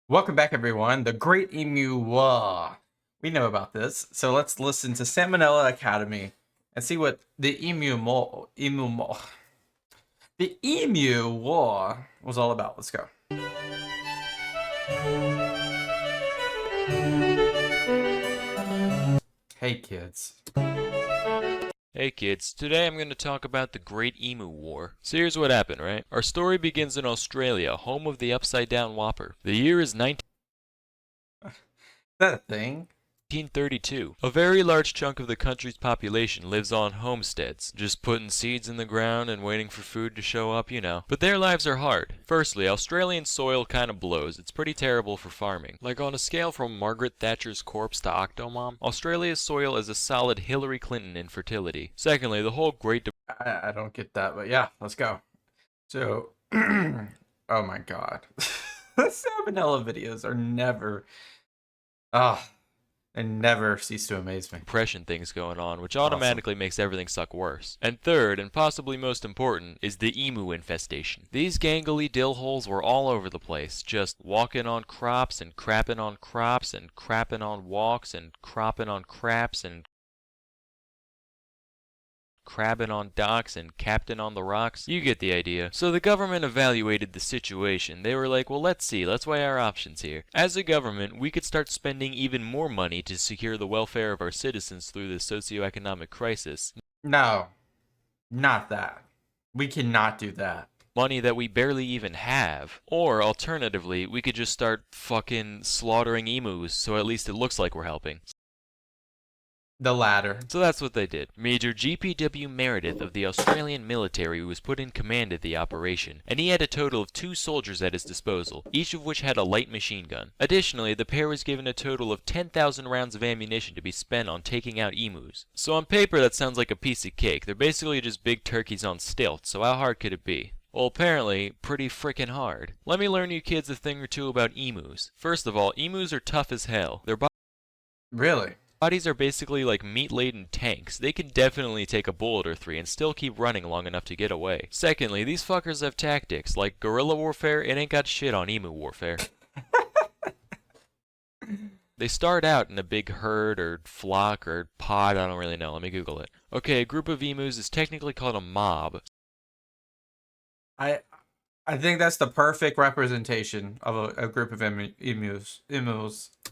Welcome back, everyone. The Great Emu War. We know about this, so let's listen to Salmonella Academy and see what the the Emu War was all about. Let's go. Hey, kids. Hey kids, today I'm going to talk about the Great Emu War. So here's what happened, right? Our story begins in Australia, home of the upside down whopper. The year is Is that a thing? 1932. A very large chunk of the country's population lives on homesteads, just putting seeds in the ground and waiting for food to show up, you know. But their lives are hard. Firstly, Australian soil kind of blows. It's pretty terrible for farming. Like on a scale from Margaret Thatcher's corpse to Octomom, Australia's soil is a solid Hillary Clinton in fertility. Secondly, the whole Great I don't get that, but yeah, let's go. So, oh my god. The Salmonella videos are never, ah, they never cease to amaze me. Depression things going on, which Awesome. automatically makes everything suck worse. And third, and possibly most important, is the emu infestation. These gangly dill holes were all over the place, just walking on crops and crapping on crops and crapping on walks and cropping on craps and crabbing on docks and captain on the rocks. You get the idea. So the government evaluated the situation. They were like, well, let's weigh our options here. As a government, we could start spending even more money to secure the welfare of our citizens through this socioeconomic crisis. No, not that. We cannot do that. Money that we barely even have. Or, alternatively, we could just start fucking slaughtering emus so at least it looks like we're helping. The latter. So that's what they did. Major G.P.W. Meredith of the Australian military was put in command of the operation, and he had a total of 2 soldiers at his disposal, each of which had a light machine gun. Additionally, the pair was given a total of 10,000 rounds of ammunition to be spent on taking out emus. So on paper that sounds like a piece of cake. They're basically just big turkeys on stilts, so how hard could it be? Well, apparently, pretty frickin' hard. Let me learn you kids a thing or two about emus. First of all, emus are tough as hell. Their Really? bodies are basically like meat-laden tanks. They can definitely take a bullet or 3 and still keep running long enough to get away. Secondly, these fuckers have tactics. Like guerrilla warfare, it ain't got shit on emu warfare. They start out in a big herd or flock or pod, I don't really know. Let me Google it. Okay, a group of emus is technically called a mob. I I think that's the perfect representation of a group of emus.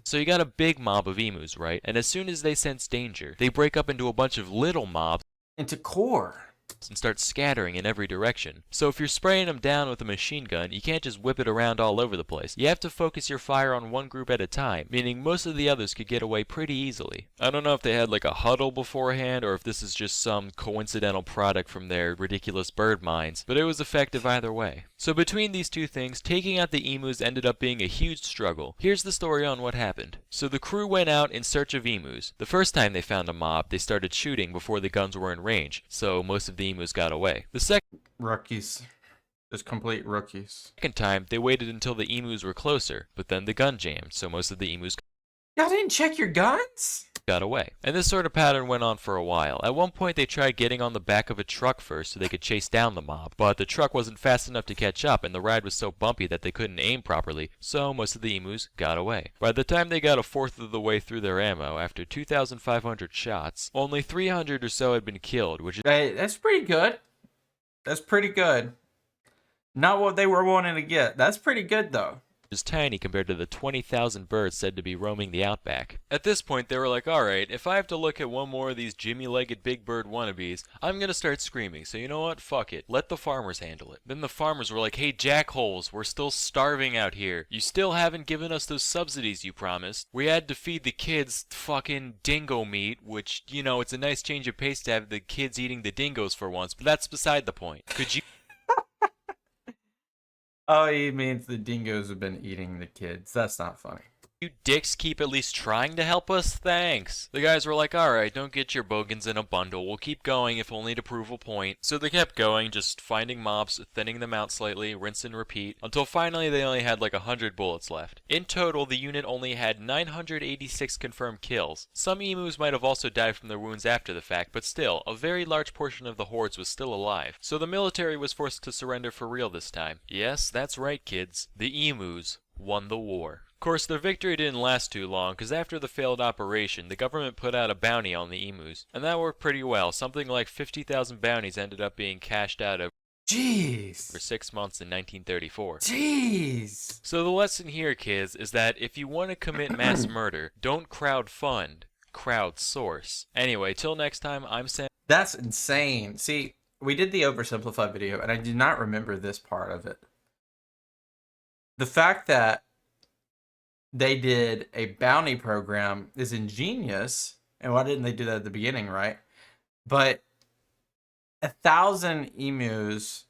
So you got a big mob of emus, right? And as soon as they sense danger, they break up into a bunch of little mobs Into core. and start scattering in every direction. So if you're spraying them down with a machine gun, you can't just whip it around all over the place. You have to focus your fire on one group at a time, meaning most of the others could get away pretty easily. I don't know if they had like a huddle beforehand or if this is just some coincidental product from their ridiculous bird minds, but it was effective either way. So between these two things, taking out the emus ended up being a huge struggle. Here's the story on what happened. So the crew went out in search of emus. The first time they found a mob, they started shooting before the guns were in range, so most of the emus got away. The Rookies. Just complete rookies. second time, they waited until the emus were closer, but then the gun jammed, so most of the emus Y'all didn't check your guns? got away. And this sort of pattern went on for a while. At one point they tried getting on the back of a truck first so they could chase down the mob, but the truck wasn't fast enough to catch up and the ride was so bumpy that they couldn't aim properly, so most of the emus got away. By the time they got a fourth of the way through their ammo, after 2,500 shots, only 300 or so had been killed, which is Hey, that's pretty good. That's pretty good. Not what they were wanting to get. That's pretty good, though. tiny compared to the 20,000 birds said to be roaming the outback. At this point, they were like, alright, if I have to look at one more of these Jimmy-legged big bird wannabes, I'm gonna start screaming, so you know what? Fuck it. Let the farmers handle it. Then the farmers were like, hey, jackholes, we're still starving out here. You still haven't given us those subsidies you promised. We had to feed the kids fucking dingo meat, which, you know, it's a nice change of pace to have the kids eating the dingoes for once, but that's beside the point. Could you Oh, he means the dingoes have been eating the kids. That's not funny. You dicks keep at least trying to help us? Thanks. The guys were like, alright, don't get your bogans in a bundle. We'll keep going if only to prove a point. So they kept going, just finding mobs, thinning them out slightly, rinse and repeat, until finally they only had like 100 bullets left. In total, the unit only had 986 confirmed kills. Some emus might have also died from their wounds after the fact, but still, a very large portion of the hordes was still alive. So the military was forced to surrender for real this time. Yes, that's right, kids. The emus won the war. Of course, their victory didn't last too long, because after the failed operation, the government put out a bounty on the emus, and that worked pretty well. Something like 50,000 bounties ended up being cashed out over Jeez. 6 months in 1934. Jeez. So the lesson here, kids, is that if you want to commit mass murder, don't crowdfund, crowdsource. Anyway, till next time, I'm Sam. That's insane. See, we did the oversimplified video, and I do not remember this part of it. The fact that they did a bounty program is ingenious, and why didn't they do that at the beginning, right? But 1,000 emus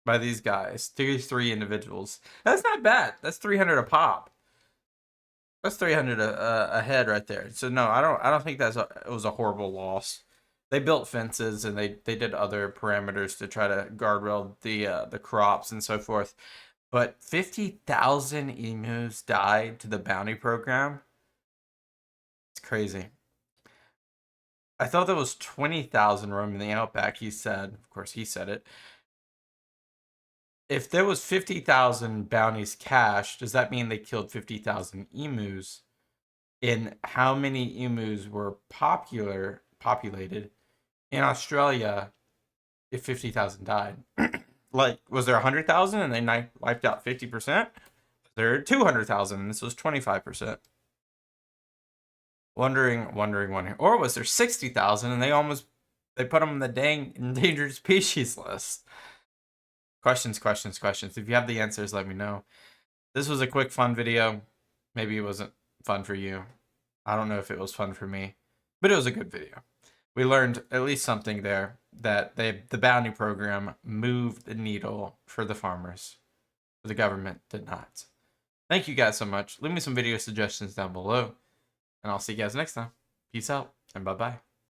by these guys, three individuals, that's not bad. That's 300 a pop. That's 300 a head right there. So no, I don't think it was a horrible loss. They built fences and they did other parameters to try to guardrail the crops and so forth. But 50,000 emus died to the bounty program. It's crazy. I thought that was 20,000 roaming the outback, he said. Of course, he said it. If there was 50,000 bounties cashed, does that mean they killed 50,000 emus? And how many emus were populated in Australia if 50,000 died? Like, was there 100,000 and they wiped out 50%? There are 200,000 and this was 25%. Wondering. Or was there 60,000 and they put them on the dang endangered species list? Questions. If you have the answers, let me know. This was a quick fun video. Maybe it wasn't fun for you. I don't know if it was fun for me, but it was a good video. We learned at least something there, that the bounty program moved the needle for the farmers, but the government did not. Thank you guys so much. Leave me some video suggestions down below, and I'll see you guys next time. Peace out, and bye-bye.